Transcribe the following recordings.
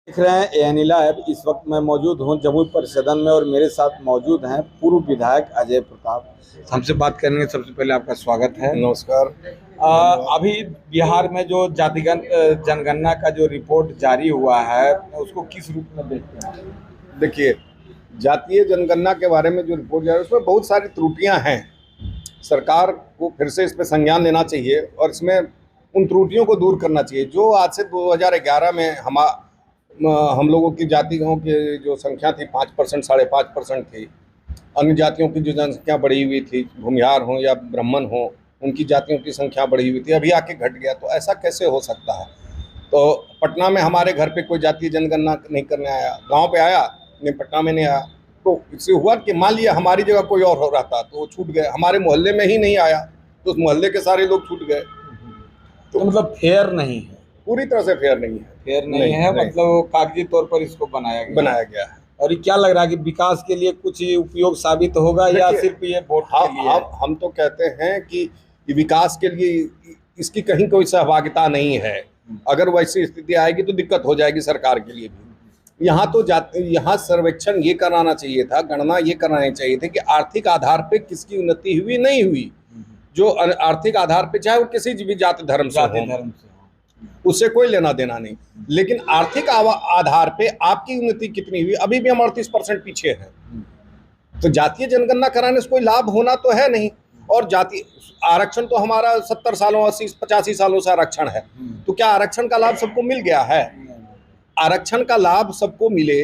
देख रहे हैं एएनई लाइव। इस वक्त मैं मौजूद हूं जमुई परिसदन में और मेरे साथ मौजूद हैं पूर्व विधायक अजय प्रताप। हमसे बात करेंगे। सबसे पहले आपका स्वागत है। नमस्कार। अभी बिहार में जो जातिगत जनगणना का जो रिपोर्ट जारी हुआ है उसको किस रूप में देखते हैं? देखिए, जातीय जनगणना के बारे में जो रिपोर्ट जारी है उसमें बहुत सारी त्रुटियां हैं। सरकार को फिर से इस पर संज्ञान लेना चाहिए और इसमें उन त्रुटियों को दूर करना चाहिए जो आज से 2011 में हम लोगों की जातियों की जो संख्या थी 5%, 5.5% थी। अन्य जातियों की जो जनसंख्या बढ़ी हुई थी, भूमिहार हो या ब्राह्मण हो, उनकी जातियों की संख्या बढ़ी हुई थी, अभी आके घट गया। तो ऐसा कैसे हो सकता है? तो पटना में हमारे घर पे कोई जातीय जनगणना नहीं करने आया, गांव पे आया नहीं, पटना में नहीं आया। तो इससे हुआ कि मान लिया हमारी जगह कोई और हो रहा था तो वो छूट गए, हमारे मोहल्ले में ही नहीं आया तो उस मोहल्ले के सारे लोग छूट गए। तो मतलब फेयर नहीं है, पूरी तरह से फेयर नहीं है। फेयर नहीं है, मतलब कागजी तौर पर इसको बनाया गया है। और ये क्या लग रहा है कि विकास के लिए कुछ उपयोग साबित होगा या सिर्फ ये वोट के लिए? हम तो कहते हैं कि विकास के लिए इसकी कहीं कोई सहभागिता नहीं है। अगर वैसी स्थिति आएगी तो दिक्कत हो जाएगी सरकार के लिए भी। यहाँ सर्वेक्षण ये कराना चाहिए था, गणना ये करानी चाहिए थी कि आर्थिक आधार पे किसकी उन्नति हुई नहीं हुई। जो आर्थिक आधार पे चाहे वो किसी भी जाति धर्म से हो, उससे कोई लेना देना नहीं, लेकिन आर्थिक आधार पे आपकी उन्नति कितनी हुई। अभी भी हम 38% पीछे हैं। तो जातीय जनगणना कराने से कोई लाभ होना तो है नहीं। और जाति आरक्षण तो हमारा 70 सालों 80-85 सालों से आरक्षण है। तो क्या आरक्षण का लाभ सबको मिल गया है? आरक्षण का लाभ सबको मिले,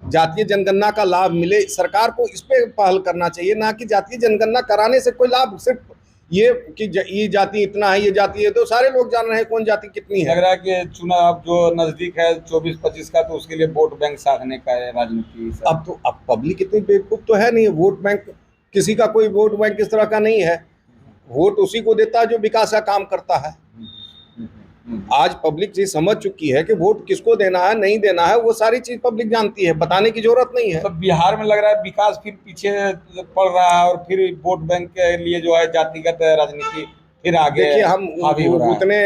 जातीय जनगणना का लाभ मिले। सरकार को इस पे पहल करना चाहिए, ना कि जातीय जनगणना कराने से कोई लाभ। सिर्फ ये कि ये जाति इतना है, ये जाति है, तो सारे लोग जान रहे हैं कौन जाति कितनी है। लग रहा है कि चुनाव जो नजदीक है 24-25 का, तो उसके लिए वोट बैंक साधने का राजनीति। अब पब्लिक इतनी बेवकूफ तो है नहीं। वोट बैंक किसी का कोई वोट बैंक इस तरह का नहीं है। वोट उसी को देता है जो विकास का काम करता है। आज पब्लिक चीज समझ चुकी है कि वोट किसको देना है, नहीं देना है, वो सारी चीज पब्लिक जानती है, बताने की जरूरत नहीं है। तो बिहार में लग रहा है विकास फिर पीछे पड़ रहा है और फिर वोट बैंक के लिए जो है जातिगत राजनीति फिर आगे। देखिए, हम उतने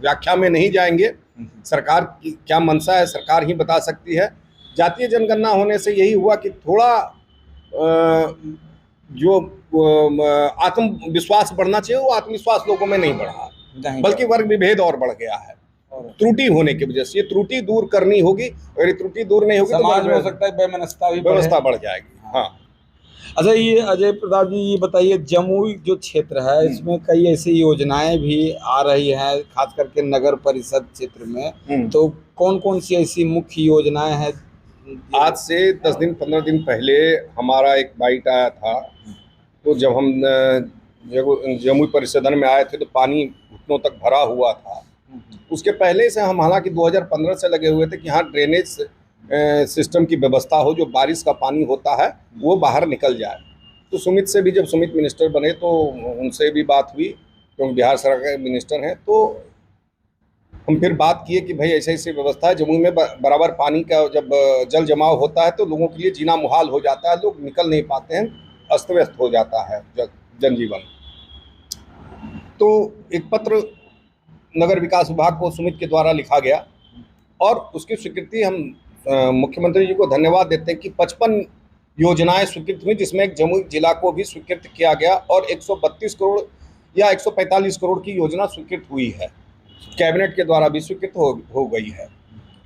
व्याख्या में नहीं जाएंगे। सरकार की क्या मंशा है सरकार ही बता सकती है। जातीय जनगणना होने से यही हुआ कि थोड़ा जो आत्मविश्वास बढ़ना चाहिए वो आत्मविश्वास लोगों में नहीं बढ़ा, बल्कि वर्ग विभेद और बढ़ गया है त्रुटि होने की वजह से। ये त्रुटि दूर करनी होगी। अगर ये त्रुटि दूर नहीं होगी समाज में हो सकता है व्यवस्था बढ़ जाएगी। हाँ। अच्छा, ये अजय प्रताप जी ये बताइए, जमुई जो क्षेत्र है इसमें कई ऐसी योजनाएं भी आ रही हैं, खास करके नगर परिषद क्षेत्र में। तो कौन कौन सी ऐसी मुख्य योजनाएं हैं? आज से 10 दिन 15 दिन पहले हमारा एक बाइट आया था। तो जब हम जमुई परिसदन में आए थे तो पानी घुटनों तक भरा हुआ था। उसके पहले से हम हालांकि 2015 से लगे हुए थे कि यहाँ ड्रेनेज सिस्टम की व्यवस्था हो, जो बारिश का पानी होता है वो बाहर निकल जाए। तो सुमित से भी, जब सुमित मिनिस्टर बने तो उनसे भी बात हुई, क्योंकि बिहार सरकार के मिनिस्टर हैं। तो हम फिर बात किए कि भाई ऐसी ऐसी व्यवस्था है। जमुई में बराबर पानी का जब जल जमाव होता है तो लोगों के लिए जीना मुहाल हो जाता है, लोग निकल नहीं पाते हैं, अस्त व्यस्त हो जाता है जनजीवन। तो एक पत्र नगर विकास विभाग को सुमित के द्वारा लिखा गया और उसकी स्वीकृति हम मुख्यमंत्री जी को धन्यवाद देते हैं कि 55 योजनाएं स्वीकृत हुई, जिसमें एक जमुई जिला को भी स्वीकृत किया गया और 132 करोड़ या 145 करोड़ की योजना स्वीकृत हुई है। कैबिनेट के द्वारा भी स्वीकृत हो गई है।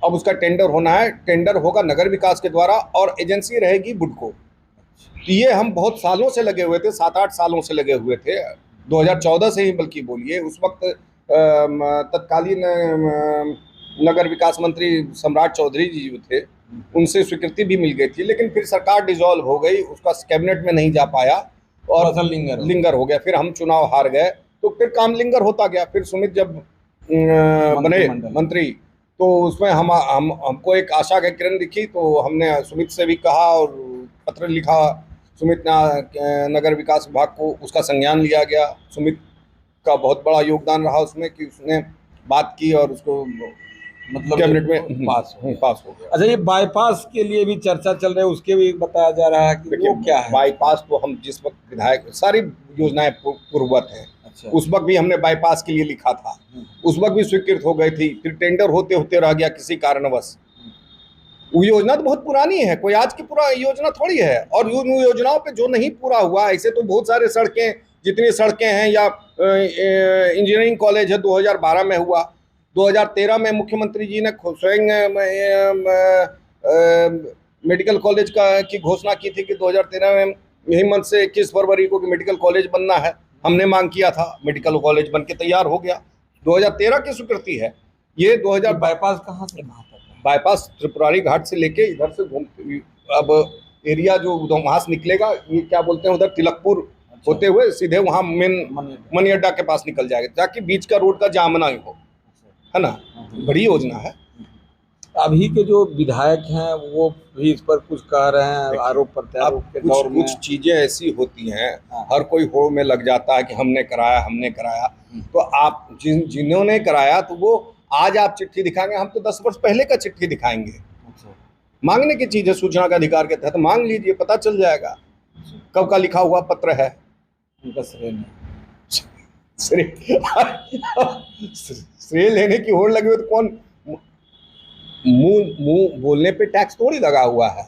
अब उसका टेंडर होना है। टेंडर होगा नगर विकास के द्वारा और एजेंसी रहेगी बुडको। तो ये हम बहुत सालों से लगे हुए थे, 7-8 सालों से लगे हुए थे, 2014 से ही बल्कि बोलिए। उस वक्त तत्कालीन नगर विकास मंत्री सम्राट चौधरी जी जो थे, उनसे स्वीकृति भी मिल गई थी, लेकिन फिर सरकार डिसॉल्व हो गई, उसका कैबिनेट में नहीं जा पाया और लिंगर हो गया। फिर हम चुनाव हार गए तो फिर काम लिंगर होता गया। फिर सुमित जब बने मंत्री तो उसमें हमको एक आशा की किरण दिखी। तो हमने सुमित से भी कहा और पत्र लिखा। सुमित नगर विकास विभाग को उसका संज्ञान लिया गया। सुमित का बहुत बड़ा योगदान रहा उसमें कि उसने बात की और उसको मतलब कैबिनेट में पास हो गया। अच्छा, ये बाईपास के लिए भी चर्चा चल रही है, उसके भी बताया जा रहा है कि वो क्या है? बाईपास तो हम जिस वक्त विधायक, सारी योजनाएं पूर्ववत हैं। अच्छा। उस वक्त भी हमने बाईपास के लिए लिखा था, उस वक्त भी स्वीकृत हो गई थी, फिर टेंडर होते होते रह गया किसी कारणवश। वो योजना तो बहुत पुरानी है, कोई आज की पूरा योजना थोड़ी है। और उन योजनाओं पे जो नहीं पूरा हुआ, ऐसे तो बहुत सारे सड़कें, जितनी सड़कें हैं, या इंजीनियरिंग कॉलेज है 2012 में हुआ, 2013 में मुख्यमंत्री जी ने स्वयं मेडिकल कॉलेज की घोषणा की थी कि 2013 में यही मंथ से 21 फरवरी को कि मेडिकल कॉलेज बनना है। हमने मांग किया था, मेडिकल कॉलेज बन के तैयार हो गया, 2013 की स्वीकृति है। ये 2000 बाईपास कहाँ से कहाँ तक है? बाईपास त्रिपुरारी घाट से लेके इधर से घूम, अब एरिया जो वहां से निकलेगा, ये क्या बोलते हैं, उधर तिलकपुर होते हुए सीधे वहां मेन मनी अड्डा के पास निकल जाएगा, ताकि बीच का रोड का जाम ना हो, है ना। बड़ी योजना है। अभी के जो विधायक हैं वो भी इस पर कुछ कह रहे हैं, आरोप प्रत्यारोप के दौर में। कुछ चीजें ऐसी होती हैं, हर कोई होड़ में लग जाता है कि हमने कराया हमने कराया। तो आप जिन्होंने कराया, तो वो आज आप चिट्ठी दिखाएंगे, हम तो 10 वर्ष पहले का चिट्ठी दिखाएंगे। मांगने की चीज है, सूचना का अधिकार के तहत मांग लीजिए, पता चल जाएगा कब का लिखा हुआ पत्र है। उनका श्रेय लेने की होड़ लगी हुई, तो कौन मुंह बोलने पे टैक्स थोड़ी लगा हुआ है।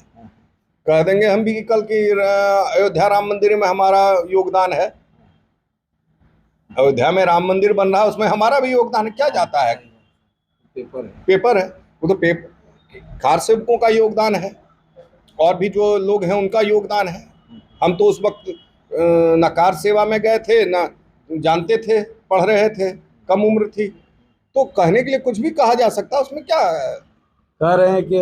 कह देंगे हम भी कि कल की अयोध्या राम मंदिर में हमारा योगदान है, अयोध्या में राम मंदिर बन रहा है, उसमें हमारा भी योगदान है, क्या जाता है, पेपर है वो तो कार सेवकों का योगदान है, और भी जो लोग हैं उनका योगदान है। हम तो उस वक्त ना कार सेवा में गए थे, ना जानते थे, पढ़ रहे थे, कम उम्र थी, तो कहने के लिए कुछ भी कहा जा सकता है, उसमें क्या है। कह रहे हैं कि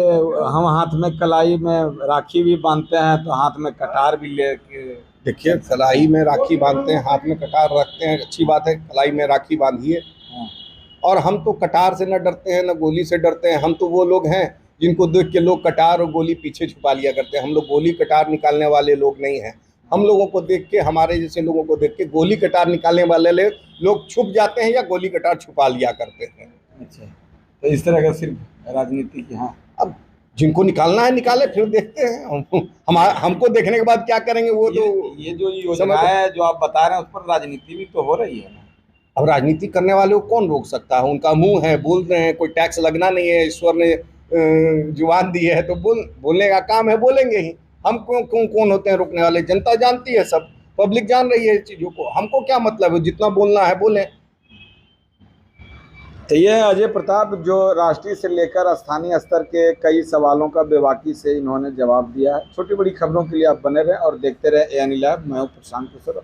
हम हाथ में कलाई में राखी भी बांधते हैं, तो हाथ में कटार भी लेके। देखिए, कलाई में राखी बांधते हैं, हाथ में कटार रखते हैं, अच्छी बात है, कलाई में राखी बांधिए। और हम तो कटार से न डरते हैं, न गोली से डरते हैं। हम तो वो लोग हैं जिनको देख के लोग कटार और गोली पीछे छुपा लिया करते हैं। हम लोग गोली कटार निकालने वाले लोग नहीं हैं। हम लोगों को देख के, हमारे जैसे लोगों को देख के गोली कटार निकालने वाले लोग छुप जाते हैं, या गोली कटार छुपा लिया करते हैं। अच्छा, तो इस तरह का सिर्फ राजनीति की। हाँ, अब जिनको निकालना है निकाले, फिर देखते हैं। हमको देखने के बाद क्या करेंगे वो। तो ये जो योजना है जो आप बता रहे हैं, उस पर राजनीति भी तो हो रही है ना। अब राजनीति करने वाले को कौन रोक सकता है, उनका मुंह है, बोल रहे हैं, कोई टैक्स लगना नहीं है, ईश्वर ने जुबान दी है, तो बोलने का काम है, बोलेंगे ही। हम कौन होते हैं रोकने वाले, जनता जानती है, सब पब्लिक जान रही है चीज़ों को, हमको क्या मतलब है, जितना बोलना है बोलें। तो ये अजय प्रताप जो राष्ट्रीय से लेकर स्थानीय स्तर के कई सवालों का बेबाकी से इन्होंने जवाब दिया है। छोटी बड़ी खबरों के लिए आप बने रहें और देखते रहें ANI लाइव। मैं हूं प्रशांत किशोर।